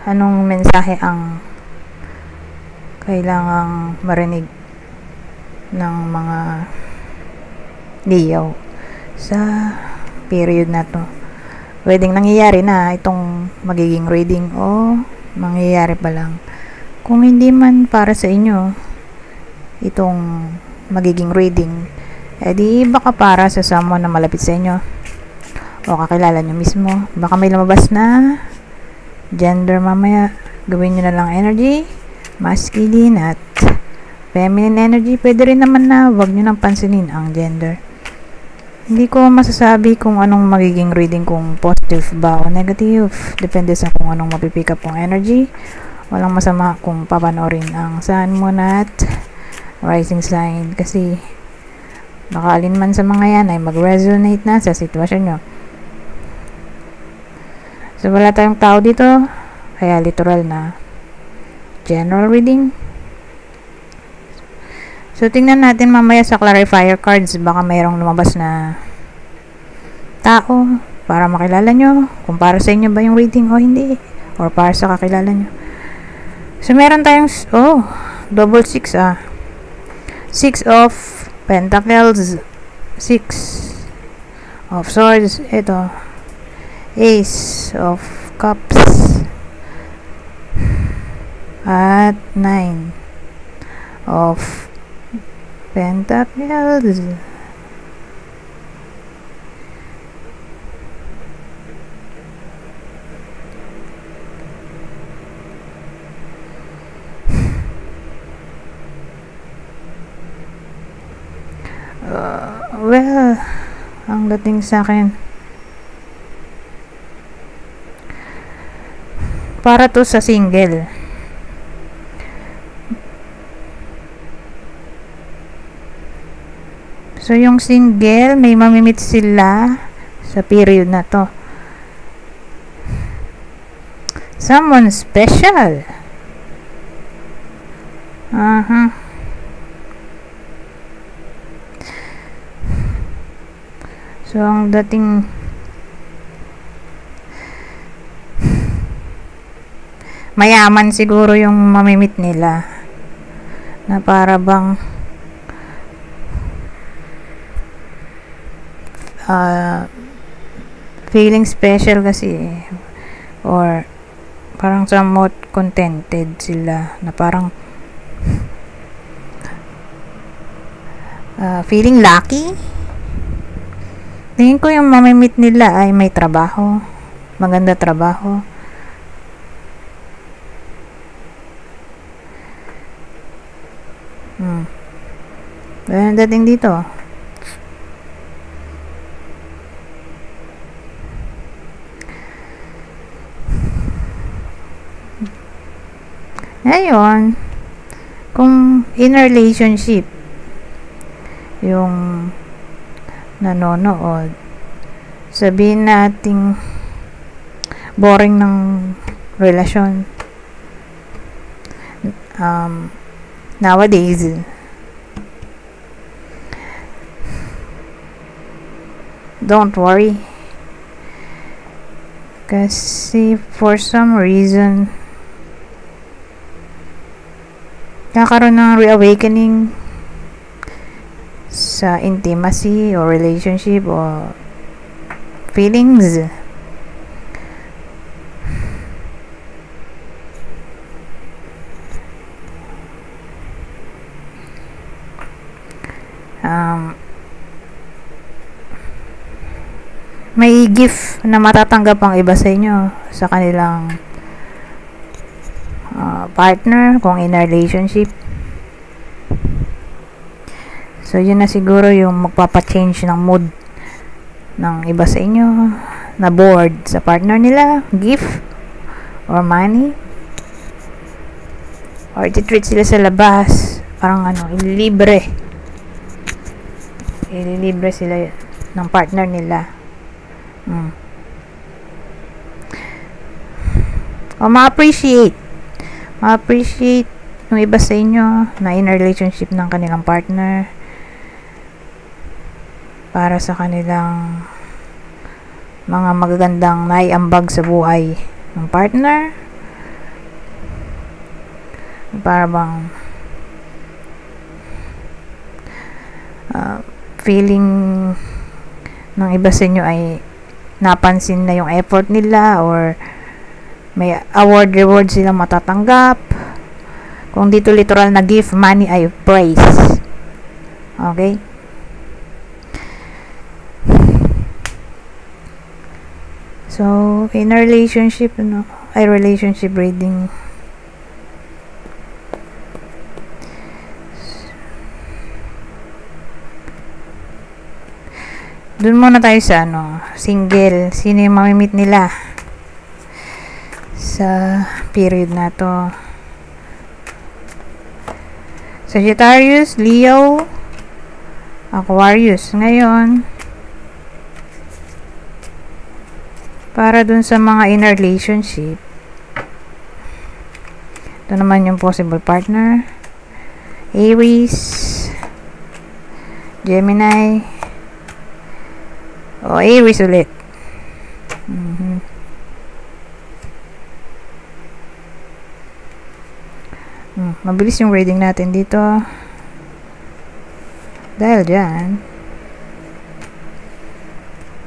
Anong mensahe ang kailangang marinig ng mga Leo sa period na to? Pwedeng nangyayari na itong magiging reading o mangyayari pa lang. Kung hindi man para sa inyo itong magiging reading, edi baka para sa someone na malapit sa inyo o kakilala nyo mismo. Baka may lumabas na gender mamaya. Gawin nyo na lang energy masculine at feminine energy. Pwede rin naman na wag nyo nang pansinin ang gender. Hindi ko masasabi kung anong magiging reading, kung positive ba o negative. Depende sa kung anong mapipick up kong energy. Walang masama kung papanoorin ang sun, moon at rising sign, kasi baka alin man sa mga yan ay mag-resonate na sa sitwasyon nyo. So wala tayong tao dito, kaya literal na general reading. So tingnan natin mamaya sa clarifier cards, baka mayroong lumabas na tao para makilala nyo kung para sa inyo ba yung reading o hindi, or para sa kakilala nyo. So meron tayong double 6 6 of Pentacles, 6 of Swords, ito Ace of Cups at 9 of Pentacles. Well, ang dating sa akin, para to sa single. So yung single, may mamimit sila sa period na to. Someone special. So ang dating mayaman siguro yung mamimit nila, na para bang feeling special kasi, or parang somewhat contented sila, na parang feeling lucky. Tingin ko yung mamimit nila ay may trabaho, maganda trabaho. Ang dating dito, ngayon, kung in relationship yung nanonood, sabihin nating boring ng relasyon nowadays, don't worry, kasi for some reason kakaroon ng reawakening sa intimacy or relationship or feelings. May gift na matatanggap ang iba sa inyo sa kanilang partner kung in a relationship. So yun na siguro yung magpapa-change ng mood ng iba sa inyo, na bored sa partner nila, gift or money, or treat sila sa labas, parang ililibre sila ng partner nila. O ma-appreciate yung iba sa inyo na in a relationship ng kanilang partner, para sa kanilang mga magagandang naiambag sa buhay ng partner, para bang feeling ng iba sa inyo ay napansin na yung effort nila, or may award reward silang matatanggap. Kung dito literal na gift, money ay praise. Okay? So, in a relationship, relationship reading. Doon muna tayo sa single. Sino yung mamimit nila sa period na to? Sagittarius, Leo, Aquarius. Ngayon, para dun sa mga in a relationship, ito naman yung possible partner. Aries, Gemini, Aries ulit. Mabilis yung reading natin dito. Dahil dyan,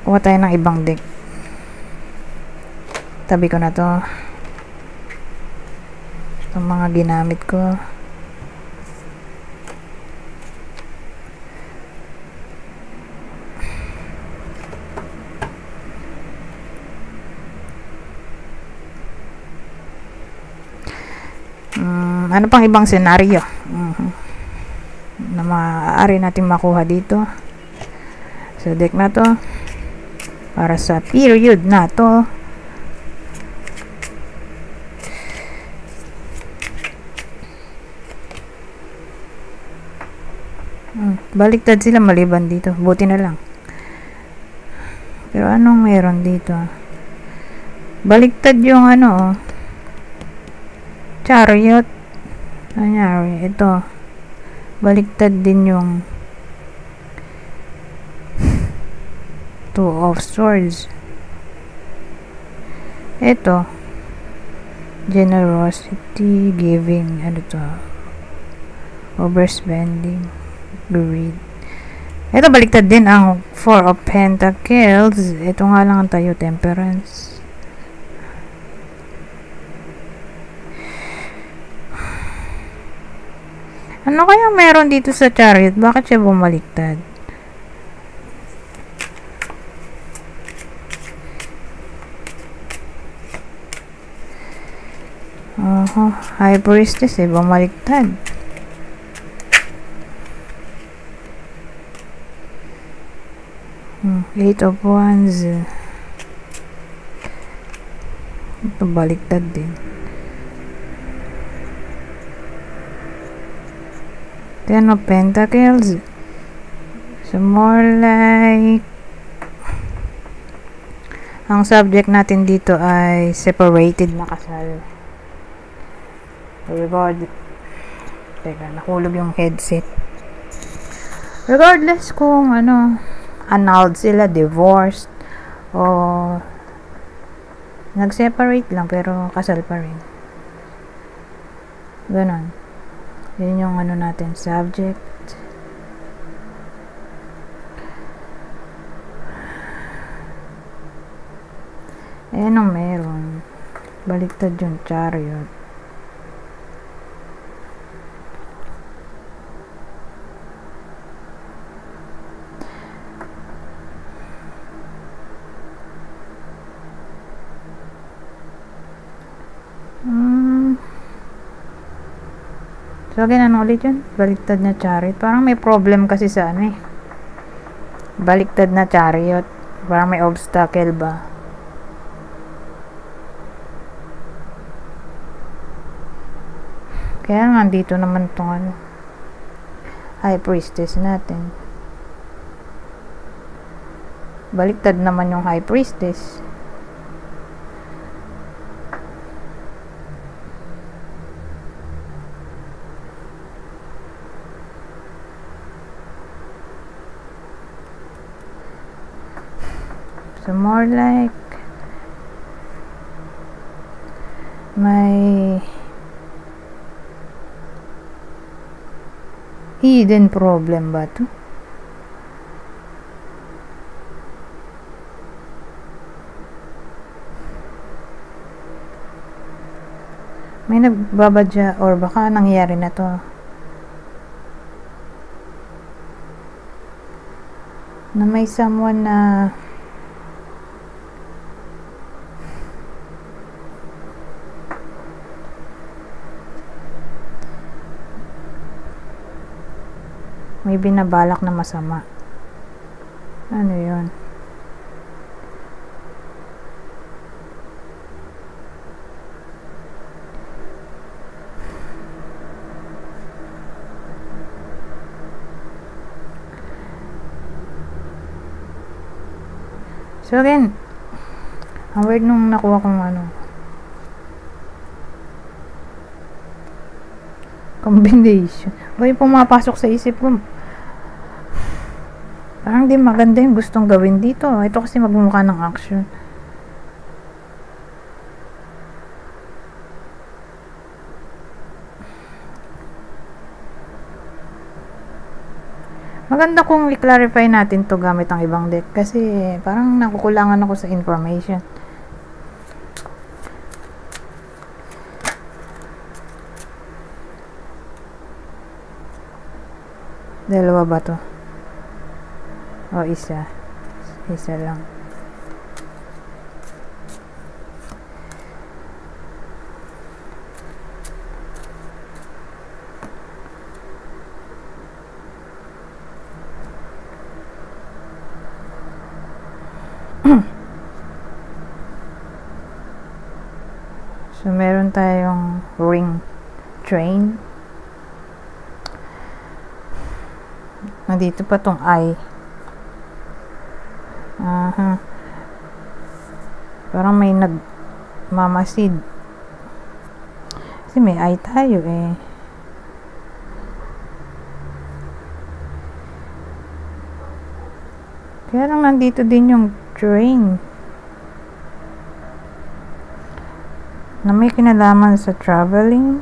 kuha tayo ng ibang deck. Tabi ko na to. Itong mga ginamit ko. Ano pang ibang senaryo na maaari natin makuha dito sa deck na to para sa period na to? Baliktad sila maliban dito. Buti na lang. Pero anong meron dito? Baliktad yung Chariot. Anyari, ito. Baliktad din yung Two of Swords. Ito. Generosity, giving, overspending, greed. Ito baliktad din ang Four of Pentacles. Ito nga lang ang tayo, Temperance. Ano kaya meron dito sa Chariot? Bakit siya bumaliktad? High Priestess bumaliktad. Eight of Wands. Ito baliktad din. Ten of Pentacles. So more like ang subject natin dito ay separated na kasal. Teka, nahulog yung headset. Regardless kung annulled sila, divorced, o nag-separate lang pero kasal pa rin. Ganon. Yun yung natin, subject. Anong meron? Baliktad yung Chariot. So, again, ulit yun? Baliktad na Chariot. Parang may problem kasi sa baliktad na Chariot. Parang may obstacle ba? Kaya nandito naman itong High Priestess natin. Baliktad naman yung High Priestess. So more like may Hidden problem ba to? May nagbabadya or baka nangyayari na to. Na may someone na may binabalak na masama. Ano yun? So again, ang weird nung nakuha kong combination. Ba yung pumapasok sa isip ko, parang di maganda yung gustong gawin dito. Ito kasi magmumukha ng action. Maganda kung i-clarify natin to gamit ang ibang deck kasi parang nakukulangan ako sa information. Dalawa ba to? O isa. Isa lang. So, meron tayong ring train. Nandito pa tong eye. Parang may nagmamasid. Kasi may eye tayo eh. Kaya lang nandito din yung train. Na may kinalaman sa traveling.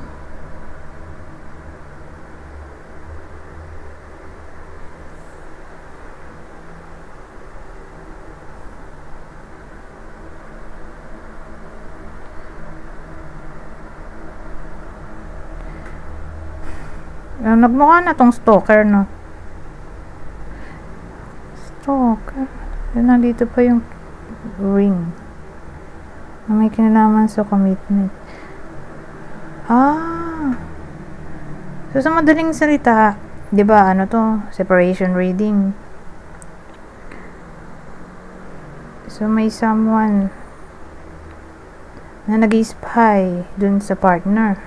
Nagmukha na tong stalker, no? Stalker. Nandito pa yung ring. Na may kinalaman sa commitment. So sa madaling salita, 'di ba, ano to? Separation reading. So may someone na nag-spy dun sa partner.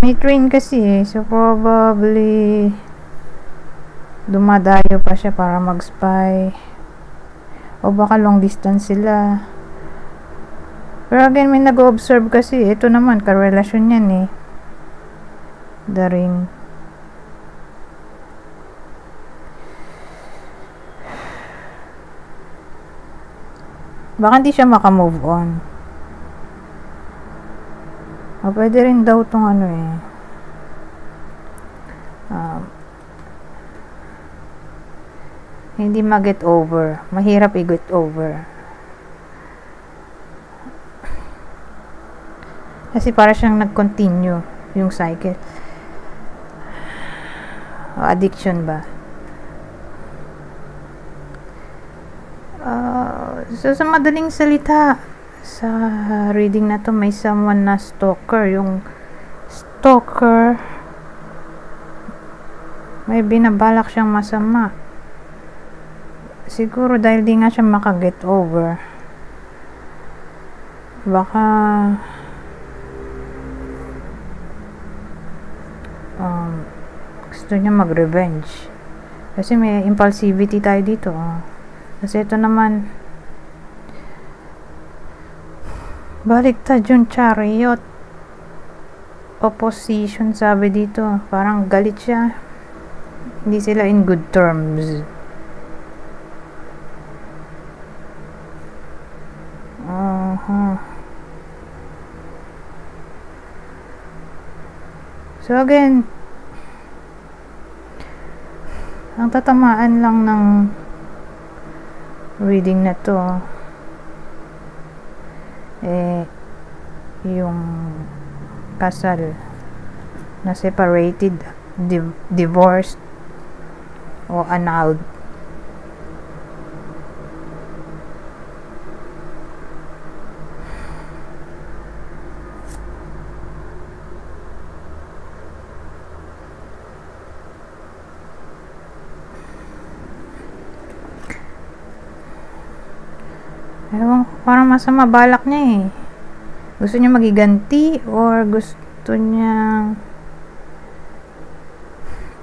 May train kasi eh, so probably dumadayo pa siya para mag-spy. O baka long distance sila. Pero again, may nag-observe kasi. Ito naman, karelasyon yan eh. The ring. Baka hindi siya makamove on. O pwede rin daw itong ano eh. Hindi mag-get over. Mahirap i-get over. Kasi para siyang nag-continue yung cycle. O addiction ba? So sa madaling salita, sa reading na to, may someone na stalker. Yung stalker, may binabalak siyang masama. Siguro dahil di nga siya makaget over. Baka gusto niya mag-revenge. Kasi may impulsivity tayo dito. Kasi ito naman, baliktad yung chariot. Opposition, sabi dito. Parang galit siya. Hindi sila in good terms. So again, ang tatamaan lang ng reading na to yung kasal na separated, divorced o annulled. Ewan ko, parang masama balak niya eh. Gusto niya magiganti or gusto niya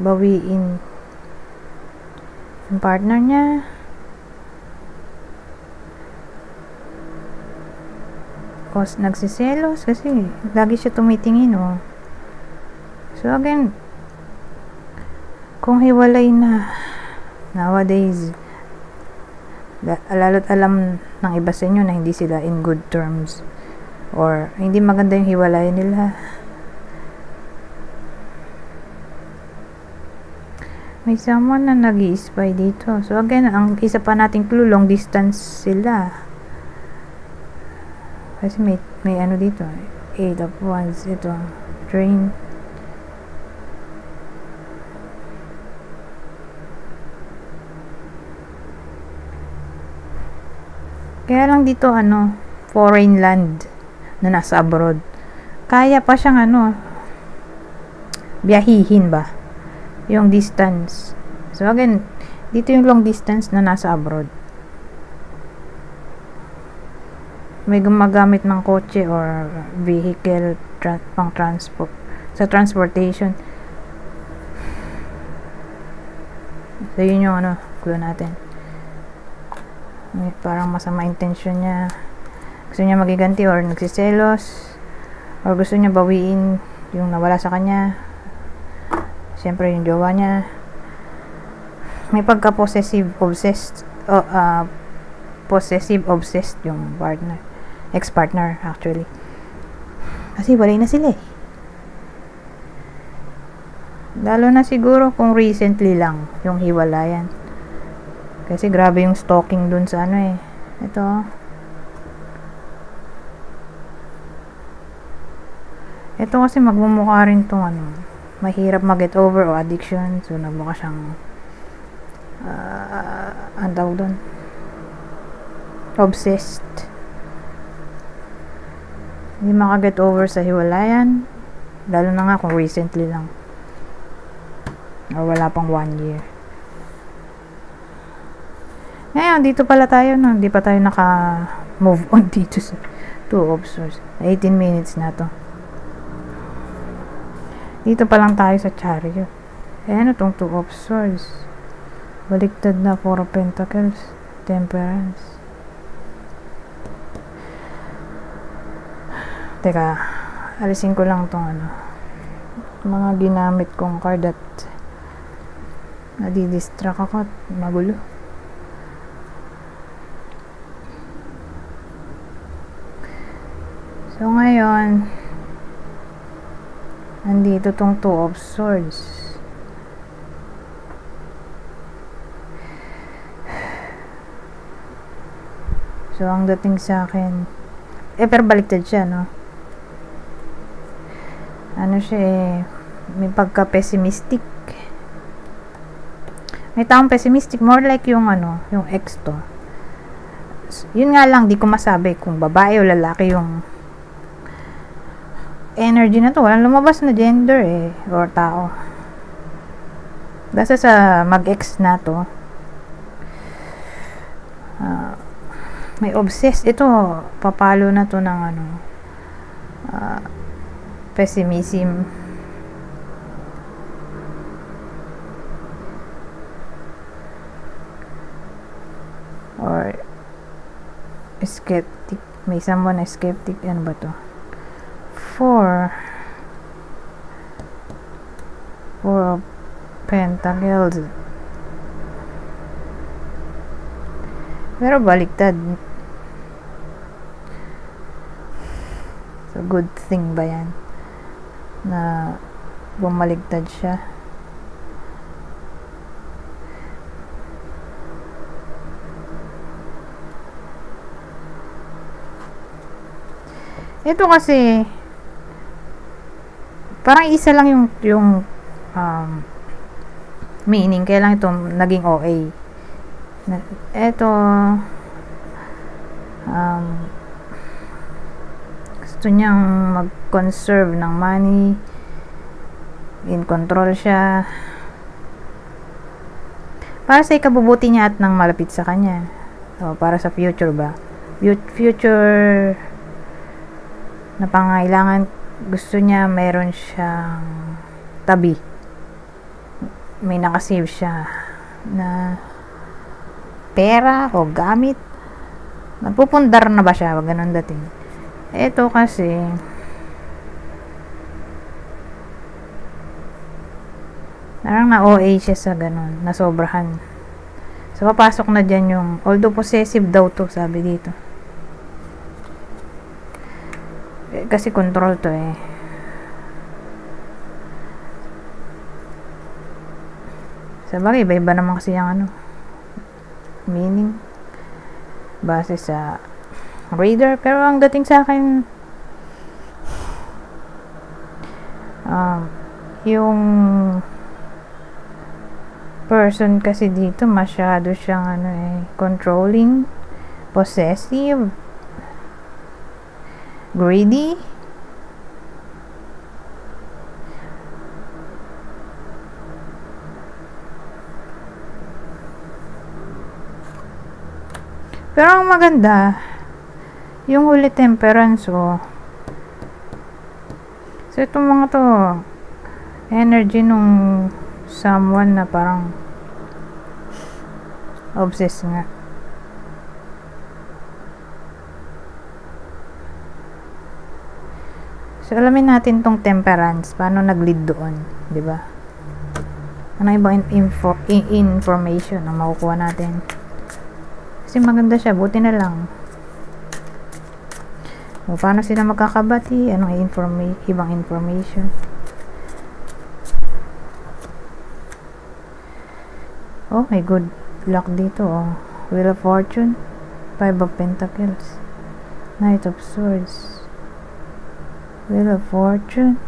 bawiin yung partner niya. O nagsiselos kasi lagi siya tumitingin oh. So again, kung hiwalay na nowadays, lalo't alam ng iba sa inyo na hindi sila in good terms or hindi maganda yung hiwalay nila, may someone na nag-i-spy dito. So again, ang isa pa nating clue, long distance sila kasi may ano dito, 8 of wands, ito drain. Kaya lang dito foreign land na nasa abroad. Kaya pa siyang biyahihin ba? Yung distance. So again, dito yung long distance na nasa abroad. May gumagamit ng kotse or vehicle pang transport. Sa transportation. So yun yung clue natin. Parang masama intention niya, gusto niya magiganti or nagsiselos or gusto niya bawiin yung nawala sa kanya, siyempre yung jowa niya. May pagka possessive obsessed yung partner, ex-partner actually, kasi walay na sila lalo na siguro kung recently lang yung hiwalayan. Kasi grabe yung stalking dun sa ito. Ito kasi magmumukha rin tong mahirap mag-get over o addiction. So nagmukha siyang ang tawag dun, obsessed. Hindi maka-get over sa hiwalayan, lalo na nga kung recently lang or wala pang 1 year. Ngayon, dito pala tayo, hindi pa tayo naka-move on dito sa 2 of Swords. 18 minutes na to. Dito pa lang tayo sa Chariot. Itong 2 of Swords. Baliktad na 4 of Pentacles. Temperance. Teka, alisin ko lang tong mga ginamit kong card at nadidistract ako at magulo. So ngayon, nandito tong 2 of Swords. So ang dating sa akin, pero baliktad siya, no? Siya may pagka-pessimistic. May taong pessimistic, more like yung yung ex to. Yun nga lang, di ko masabi kung babae o lalaki yung energy na to. Walang lumabas na gender or tao. Basta sa mag-ex na to, may obsessed. Ito, papalo na to ng pessimism. Or skeptic. May someone na skeptic. Ano ba to? 4 of Pentacles. Pero baliktad. So good thing ba yan? Na bumaligtad siya. Ito kasi parang isa lang yung meaning, kaya lang ito naging OA. Ito gusto niyang mag-conserve ng money, in control siya para sa ikabubuti niya at ng malapit sa kanya. So, para sa future ba? Future na pangailangan, gusto niya meron siyang tabi, may nakasave siya na pera o gamit. Nagpupundar na ba siya? Ganun dating. Ito kasi parang na-OA siya sa ganun, nasobrahan. So, papasok na dyan yung, although possessive daw to, sabi dito. Kasi control to eh. Sabagay, iba-iba naman kasi yung meaning base sa reader, pero ang dating sa akin yung person kasi dito masyado siyang controlling, possessive, greedy. Pero ang maganda yung huli, temperance. So itong mga to, energy nung someone na parang obsessed nga. So alamin natin tong temperance, paano nag-lead doon, di ba? Ano ibang information na makukuha natin? Kasi maganda siya, buti na lang. O, paano sila magkakabati? Anong ibang information? Oh, may good luck dito. Oh. Wheel of Fortune, 5 of Pentacles, Knight of Swords, Wheel of Fortune,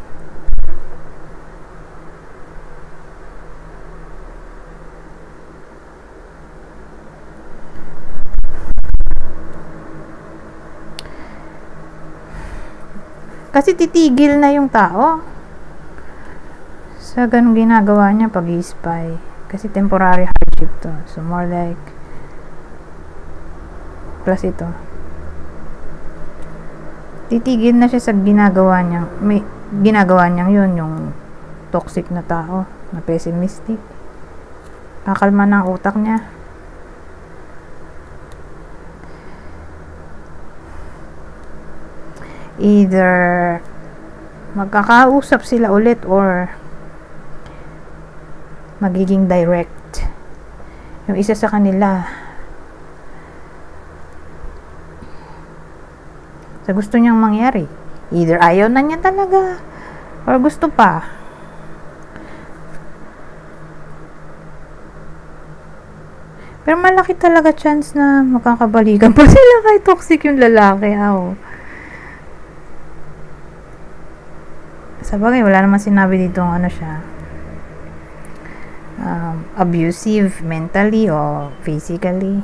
kasi titigil na yung tao sa ganung ginagawa niya pag-i-spy. Kasi temporary hardship to. So, more like plus ito. Titigil na siya sa ginagawa niya. May ginagawa niya yun, yung toxic na tao, na pessimistic. Kakalma ng utak niya. Either magkakausap sila ulit or magiging direct yung isa sa kanila sa gusto niyang mangyari. Either ayaw na niya talaga or gusto pa. Pero malaki talaga chance na makakabalikan pa sila kay toxic yung lalaki. Sabagay, wala naman sinabi dito ano siya, abusive mentally o physically.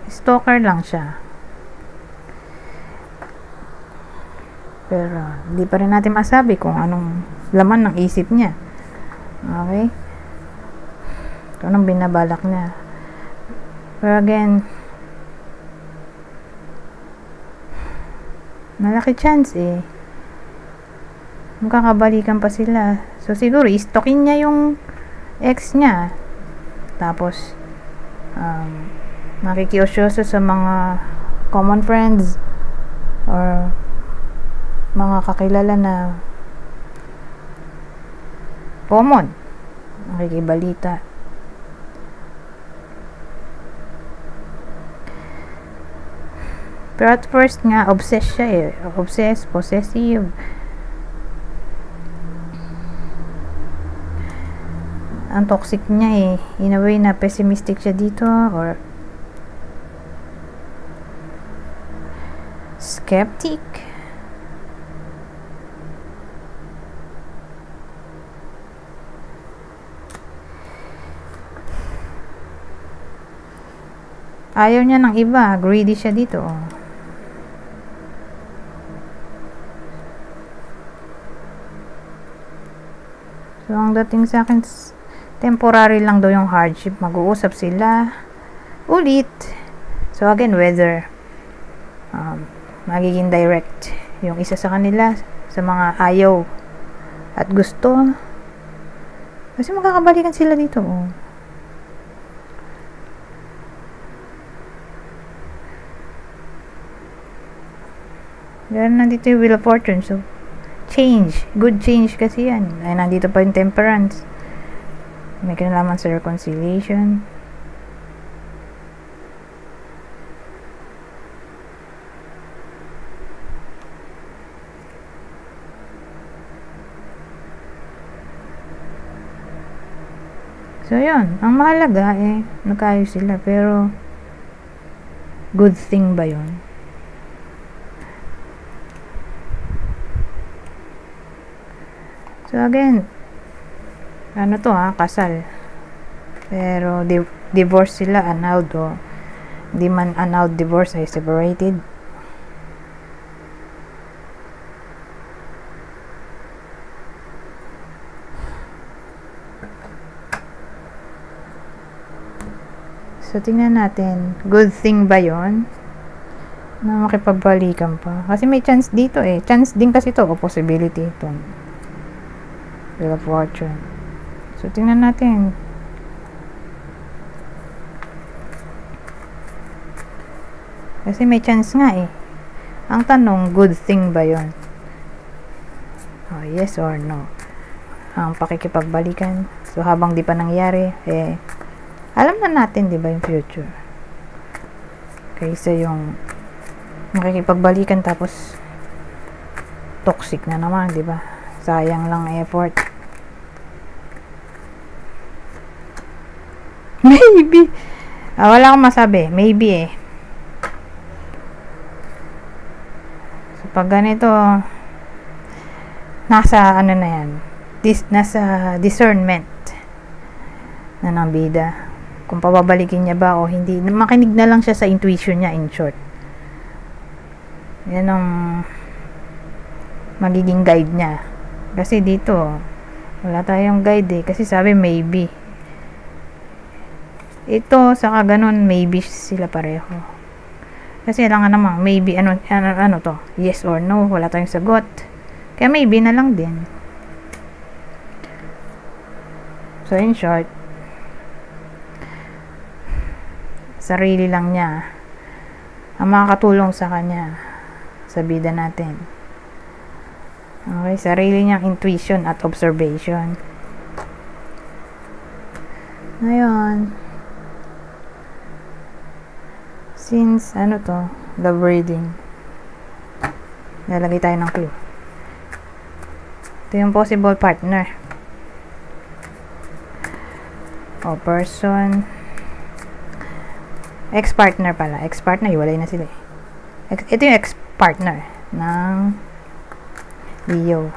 Stalker lang siya. Pero hindi pa rin natin masabi kung anong laman ng isip niya. Okay? Kung anong binabalak niya. Pero again, malaki chance magkakabalikan pa sila. So siguro i-stalkin niya yung ex niya, tapos makikiusyoso sa mga common friends or mga kakilala na common, makikibalita. Pero at first nga obsessed siya obsessed, possessive. ang toxic niya in a way na pessimistic siya dito or skeptic. Ayaw niya ng iba, greedy siya dito. So ang dating sa akin, temporary lang daw yung hardship, mag-uusap sila ulit. So again, whether magiging direct yung isa sa kanila sa mga ayaw at gusto, kasi magkakabalikan sila dito. Pero nandito yung Wheel of Fortune, so change, good change kasi yan. Ay nandito pa yung Temperance, may kinalaman sa reconciliation. So yun, ang mahalaga nagkaayos sila, pero good thing ba yun? So again, ano to kasal. Pero divorce sila, annulled o di man annulled divorce ay separated. So tingnan natin, good thing ba yon na makipagbalikan pa? Kasi may chance dito chance din kasi to o possibility ito. Wheel of Fortune. So tingnan natin. Kasi may chance nga Ang tanong, good thing ba yon? Yes or no? Ang pakikipagbalikan. So habang di pa nangyari, alam na natin, di ba, yung future. Kaysa yung makikipagbalikan tapos toxic na naman, di ba? Sayang lang effort. Maybe. Wala akong masabi. Maybe So, pag ganito, nasa ano na yan. Nasa discernment na ng bida. Kung pababalikin niya ba o hindi. Makinig na lang siya sa intuition niya, in short. Yan ang magiging guide niya. Kasi dito, wala tayong guide kasi sabi maybe. Ito, saka ganun, maybe sila pareho. Kasi lang namang, maybe, ano to? Yes or no, wala tayong sagot. Kaya maybe na lang din. So, in short, sarili lang niya ang makakatulong sa kanya sa bida natin. Okay, sarili niyang intuition at observation. Ngayon, since love reading, lalagay tayo ng clue. Ito yung possible partner o person, ex-partner pala. Ex-partner, hiwalay na sila ito yung ex-partner ng Leo.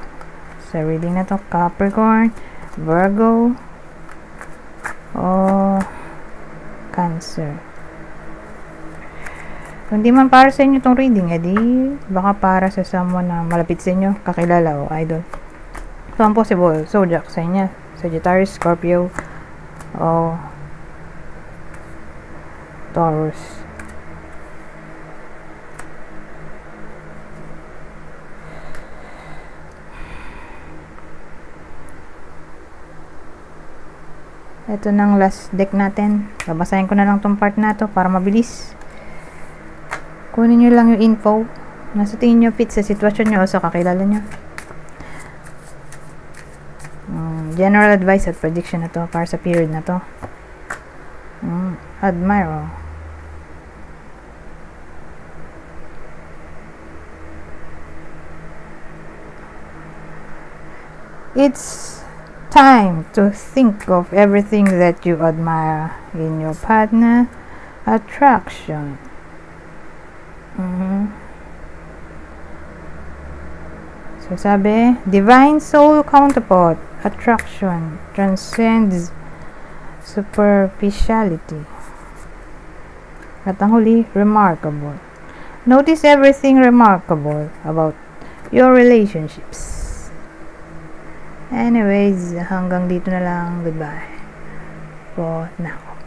Sa reading na to, Capricorn, Virgo, o Cancer. Kung di man para sa inyo itong reading, edi baka para sa someone na malapit sa inyo, kakilala o idol. So, ang possible zodiac sa inyo, Sagittarius, Scorpio, o Taurus. Ito nang last deck natin. Babasahin ko na lang tong part na to para mabilis. Kunin nyo lang yung info na sa tingin nyo fit sa sitwasyon nyo o sa kakilala nyo. General advice at prediction na to para sa period na to. Admire. It's time to think of everything that you admire in your partner. Attraction. So sabi, divine soul counterpart. Attraction transcends superficiality. At ang huli, remarkable. Notice everything remarkable about your relationships. Anyways, hanggang dito na lang. Goodbye for now.